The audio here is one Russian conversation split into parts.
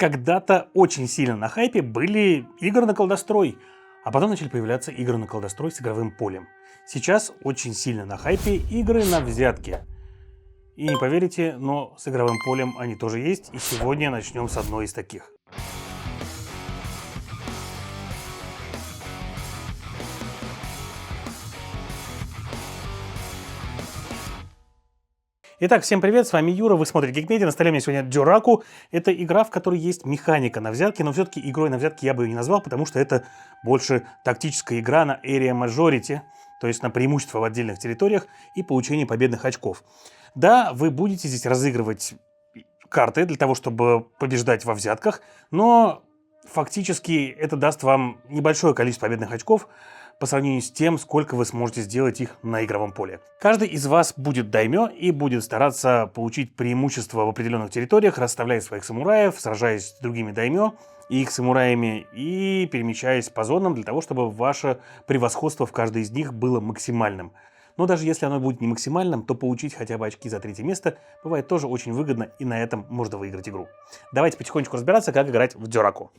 Когда-то очень сильно на хайпе были игры на колдострой, а потом начали появляться игры на колдострой с игровым полем. Сейчас очень сильно на хайпе игры на взятки. И не поверите, но с игровым полем они тоже есть, и сегодня начнем с одной из таких. Итак, всем привет, с вами Юра, вы смотрите Geekmedia, на столе у меня сегодня Дюраку. Это игра, в которой есть механика на взятки, но все-таки игрой на взятки я бы ее не назвал, потому что это больше тактическая игра на Area Majority, то есть на преимущество в отдельных территориях и получение победных очков. Да, вы будете здесь разыгрывать карты для того, чтобы побеждать во взятках, но фактически это даст вам небольшое количество победных очков по сравнению с тем, сколько вы сможете сделать их на игровом поле. Каждый из вас будет даймё и будет стараться получить преимущество в определенных территориях, расставляя своих самураев, сражаясь с другими даймё и их самураями, и перемещаясь по зонам для того, чтобы ваше превосходство в каждой из них было максимальным. Но даже если оно будет не максимальным, то получить хотя бы очки за третье место бывает тоже очень выгодно, и на этом можно выиграть игру. Давайте потихонечку разбираться, как играть в Дюраку.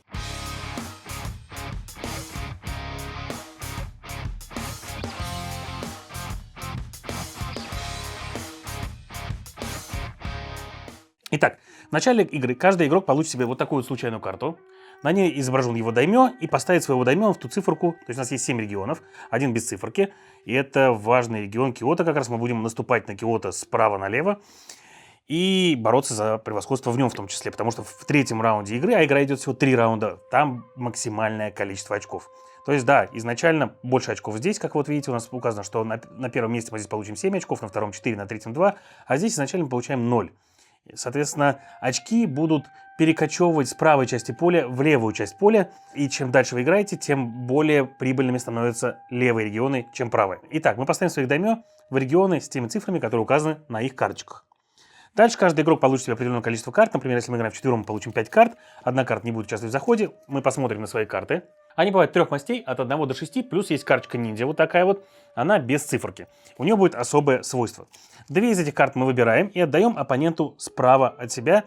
Итак, в начале игры каждый игрок получит себе вот такую вот случайную карту. На ней изображен его даймё и поставит своего даймё в ту циферку. То есть у нас есть 7 регионов, один без циферки. И это важный регион Киото. Как раз мы будем наступать на Киото справа налево и бороться за превосходство в нем в том числе. Потому что в третьем раунде игры, а игра идет всего 3 раунда, там максимальное количество очков. То есть да, изначально больше очков здесь, как вот видите, у нас указано, что на первом месте мы здесь получим 7 очков, на втором 4, на третьем 2, а здесь изначально мы получаем 0. Соответственно, очки будут перекочевывать с правой части поля в левую часть поля, и чем дальше вы играете, тем более прибыльными становятся левые регионы, чем правые. Итак, мы поставим своих даймё в регионы с теми цифрами, которые указаны на их карточках. Дальше каждый игрок получит себе определенное количество карт. Например, если мы играем вчетвером, мы получим 5 карт. Одна карта не будет участвовать в заходе. Мы посмотрим на свои карты. Они бывают трех мастей, от 1 до 6, плюс есть карточка ниндзя, вот такая вот. Она без циферки. У нее будет особое свойство. 2 из этих карт мы выбираем и отдаем оппоненту справа от себя,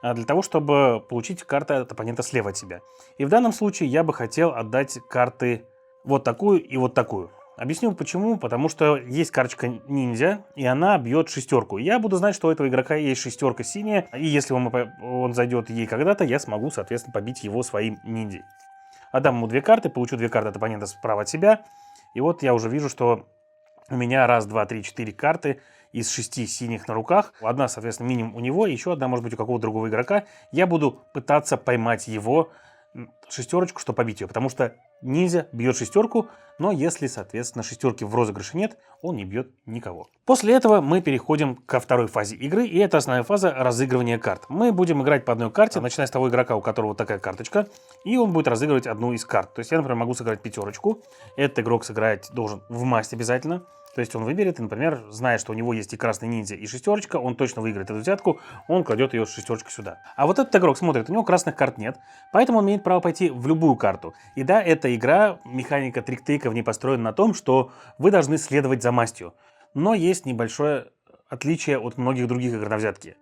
для того, чтобы получить карты от оппонента слева от себя. И в данном случае я бы хотел отдать карты вот такую и вот такую. Объясню почему. Потому что есть карточка ниндзя, и она бьет шестерку. Я буду знать, что у этого игрока есть шестерка синяя, и если он зайдет ей когда-то, я смогу, соответственно, побить его своим ниндзей. Отдам ему 2 карты, получу 2 карты от оппонента справа от себя. И вот я уже вижу, что у меня 1, 2, 3, 4 карты из 6 синих на руках. Одна, соответственно, минимум у него, еще одна может быть у какого-то другого игрока. Я буду пытаться поймать его шестерочку, чтобы побить ее, потому что ниндзя бьет шестерку, но если, соответственно, шестерки в розыгрыше нет, он не бьет никого. После этого мы переходим ко второй фазе игры, и это основная фаза разыгрывания карт. Мы будем играть по одной карте, начиная с того игрока, у которого вот такая карточка, и он будет разыгрывать одну из карт. То есть я, например, могу сыграть пятерочку, этот игрок сыграть должен в масть обязательно. То есть он выберет, и, например, зная, что у него есть и красный ниндзя, и шестерочка, он точно выиграет эту взятку, он кладет ее шестерочкой сюда. А вот этот игрок смотрит, у него красных карт нет, поэтому он имеет право пойти в любую карту. И да, эта игра, механика триктейка в ней построена на том, что вы должны следовать за мастью. Но есть небольшое отличие от многих других игр на взятки.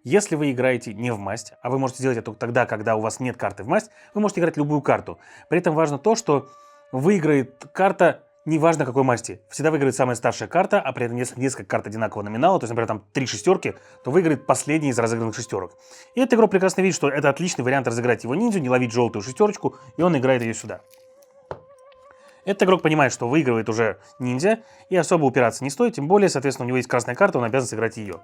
Если вы играете не в масть, а вы можете сделать это только тогда, когда у вас нет карты в масть, вы можете играть любую карту. При этом важно то, что выиграет карта неважно какой масти. Всегда выиграет самая старшая карта, а при этом если несколько карт одинакового номинала, то есть, например, там 3 шестерки, то выиграет последний из разыгранных шестерок. И этот игрок прекрасно видит, что это отличный вариант разыграть его ниндзю, не ловить желтую шестерочку, и он играет ее сюда. Этот игрок понимает, что выигрывает уже ниндзя, и особо упираться не стоит, тем более, соответственно, у него есть красная карта, он обязан сыграть ее.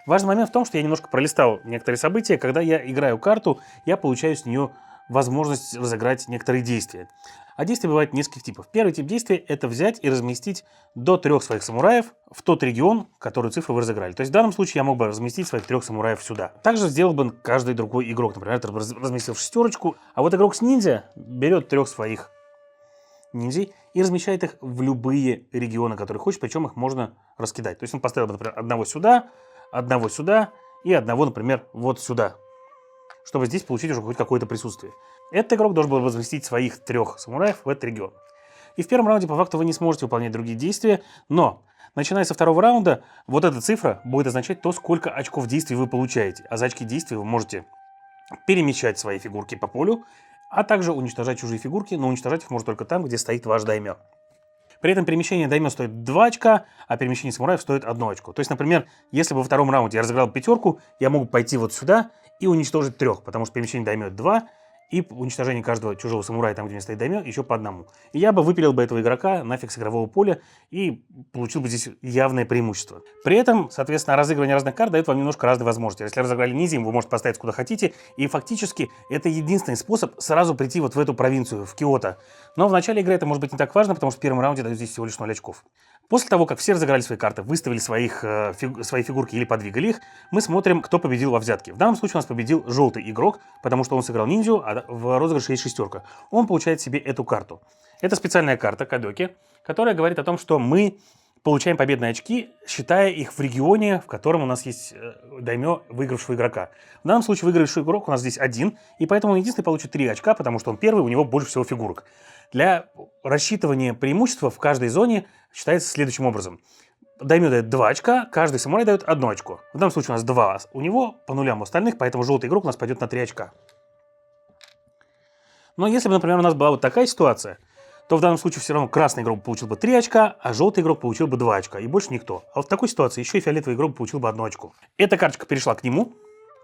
Важный момент в том, что я немножко пролистал некоторые события. Когда я играю карту, я получаю с нее возможность разыграть некоторые действия. А действия бывают нескольких типов. Первый тип действия – это взять и разместить до 3 своих самураев в тот регион, который цифру вы разыграли. То есть в данном случае я мог бы разместить своих 3 самураев сюда. Также сделал бы каждый другой игрок. Например, разместил шестерочку, а вот игрок с ниндзя берет 3 своих ниндзей и размещает их в любые регионы, которые хочет, причем их можно раскидать. То есть он поставил, например, одного сюда и одного, например, вот сюда, чтобы здесь получить уже хоть какое-то присутствие. Этот игрок должен был разместить своих 3 самураев в этот регион. И в первом раунде по факту вы не сможете выполнять другие действия, но начиная со второго раунда вот эта цифра будет означать то, сколько очков действий вы получаете. А за очки действий вы можете перемещать свои фигурки по полю, а также уничтожать чужие фигурки, но уничтожать их можно только там, где стоит ваш даймё. При этом перемещение даймё стоит 2 очка, а перемещение самураев стоит 1 очко. То есть, например, если бы во втором раунде я разыграл пятерку, я могу пойти вот сюда и уничтожить 3, потому что перемещение даймё 2, и уничтожение каждого чужого самурая там, где не стоит даймё, еще по 1. И я бы выпилил бы этого игрока нафиг с игрового поля и получил бы здесь явное преимущество. При этом, соответственно, разыгрывание разных карт дает вам немножко разные возможности. Если разыграли низим, вы можете поставить куда хотите, и фактически это единственный способ сразу прийти вот в эту провинцию, в Киото. Но в начале игры это может быть не так важно, потому что в первом раунде дают здесь всего лишь 0 очков. После того, как все разыграли свои карты, выставили свои фигурки или подвигали их, мы смотрим, кто победил во взятке. В данном случае у нас победил желтый игрок, потому что он сыграл ниндзю, а в розыгрыше есть шестерка. Он получает себе эту карту. Это специальная карта Кадоки, которая говорит о том, что мы получаем победные очки, считая их в регионе, в котором у нас есть даймё выигравшего игрока. В данном случае выигравший игрок у нас здесь 1, и поэтому он единственный получит 3 очка, потому что он первый, у него больше всего фигурок. Для рассчитывания преимущества в каждой зоне считается следующим образом. Даймё дает 2 очка, каждый самурай дает 1 очко. В данном случае у нас 2 у него, по нулям у остальных, поэтому желтый игрок у нас пойдет на 3 очка. Но если бы, например, у нас была вот такая ситуация, то в данном случае все равно красный игрок получил бы 3 очка, а желтый игрок получил бы 2 очка, и больше никто. А вот в такой ситуации еще и фиолетовый игрок получил бы 1 очко. Эта карточка перешла к нему,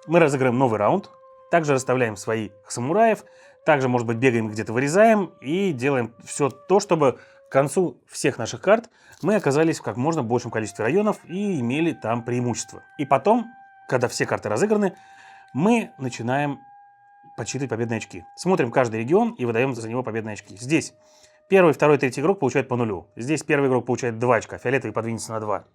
мы разыграем новый раунд, также расставляем своих самураев, также, может быть, бегаем где-то, вырезаем и делаем все то, чтобы к концу всех наших карт мы оказались в как можно большем количестве районов и имели там преимущество. И потом, когда все карты разыграны, мы начинаем подсчитывать победные очки. Смотрим каждый регион и выдаем за него победные очки. Здесь первый, второй, третий игрок получает по нулю. Здесь первый игрок получает 2 очка, фиолетовый подвинется на 2.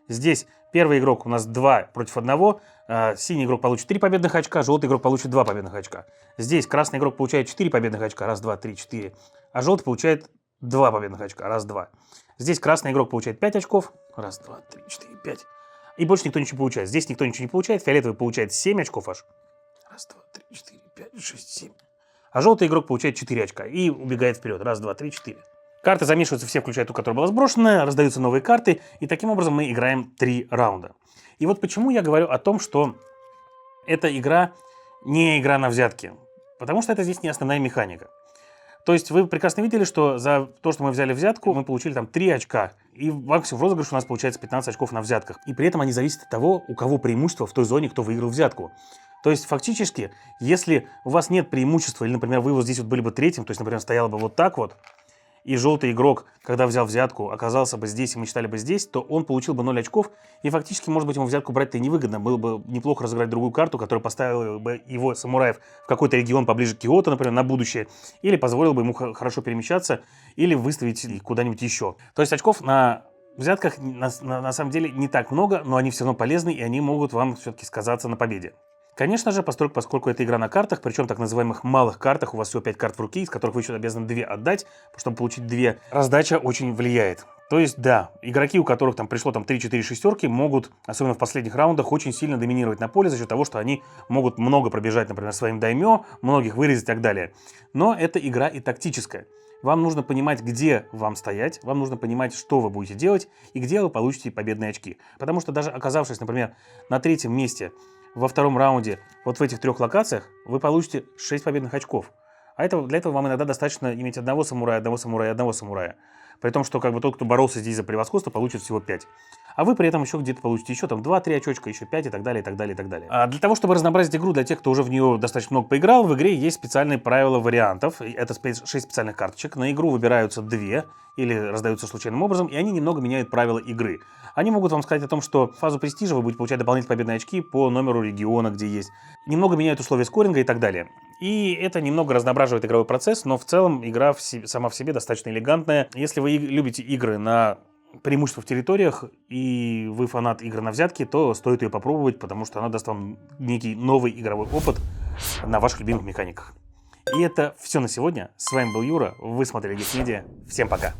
Здесь первый игрок у нас 2 против 1, синий игрок получит 3 победных очка, желтый игрок получит 2 победных очка. Здесь красный игрок получает 4 победных очка, раз, два, три, 4, а желтый получает 2 победных очка, раз, два. Здесь красный игрок получает 5 очков, раз, два, три, 4, 5. И больше никто ничего не получает. Здесь никто ничего не получает, фиолетовый получает 7 очков аж. Раз, два, три, 4, 5, 6, 7. А желтый игрок получает 4 очка и убегает вперед. Раз, два, три, 4. Карты замешиваются все, включая ту, которая была сброшена, раздаются новые карты, и таким образом мы играем 3 раунда. И вот почему я говорю о том, что эта игра не игра на взятки. Потому что это здесь не основная механика. То есть вы прекрасно видели, что за то, что мы взяли взятку, мы получили там 3 очка. И максимум в розыгрыше у нас получается 15 очков на взятках. И при этом они зависят от того, у кого преимущество в той зоне, кто выиграл взятку. То есть фактически, если у вас нет преимущества, или, например, вы вот здесь вот были бы третьим, то есть, например, стояло бы вот так вот, и желтый игрок, когда взял взятку, оказался бы здесь, и мы считали бы здесь, то он получил бы 0 очков, и фактически, может быть, ему взятку брать-то и невыгодно. Было бы неплохо разыграть другую карту, которая поставила бы его самураев в какой-то регион поближе к Киото, например, на будущее, или позволила бы ему хорошо перемещаться, или выставить куда-нибудь еще. То есть очков на взятках на самом деле не так много, но они все равно полезны, и они могут вам все-таки сказаться на победе. Конечно же, поскольку это игра на картах, причем так называемых малых картах, у вас всего 5 карт в руке, из которых вы еще обязаны 2 отдать, чтобы получить 2, раздача очень влияет. То есть, да, игроки, у которых там пришло там 3-4 шестерки, могут, особенно в последних раундах, очень сильно доминировать на поле за счет того, что они могут много пробежать, например, своим даймё, многих вырезать и так далее. Но это игра и тактическая. Вам нужно понимать, где вам стоять, вам нужно понимать, что вы будете делать и где вы получите победные очки. Потому что даже оказавшись, например, на 3-м месте во втором раунде вот в этих 3 локациях, вы получите 6 победных очков. А для этого вам иногда достаточно иметь одного самурая, одного самурая, одного самурая. При том, что как бы тот, кто боролся здесь за превосходство, получит всего 5. А вы при этом еще где-то получите еще там 2-3 очечка, еще 5 и так далее, и так далее, и так далее. А для того, чтобы разнообразить игру для тех, кто уже в нее достаточно много поиграл, в игре есть специальные правила вариантов. Это 6 специальных карточек. На игру выбираются 2 или раздаются случайным образом, и они немного меняют правила игры. Они могут вам сказать о том, что в фазу престижа вы будете получать дополнительные победные очки по номеру региона, где есть. Немного меняют условия скоринга и так далее. И это немного разноображивает игровой процесс, но в целом игра сама в себе достаточно элегантная. Если вы любите игры на преимущество в территориях, и вы фанат игр на взятки, то стоит ее попробовать, потому что она даст вам некий новый игровой опыт на ваших любимых механиках. И это все на сегодня. С вами был Юра, вы смотрели Geeks Media. Всем пока!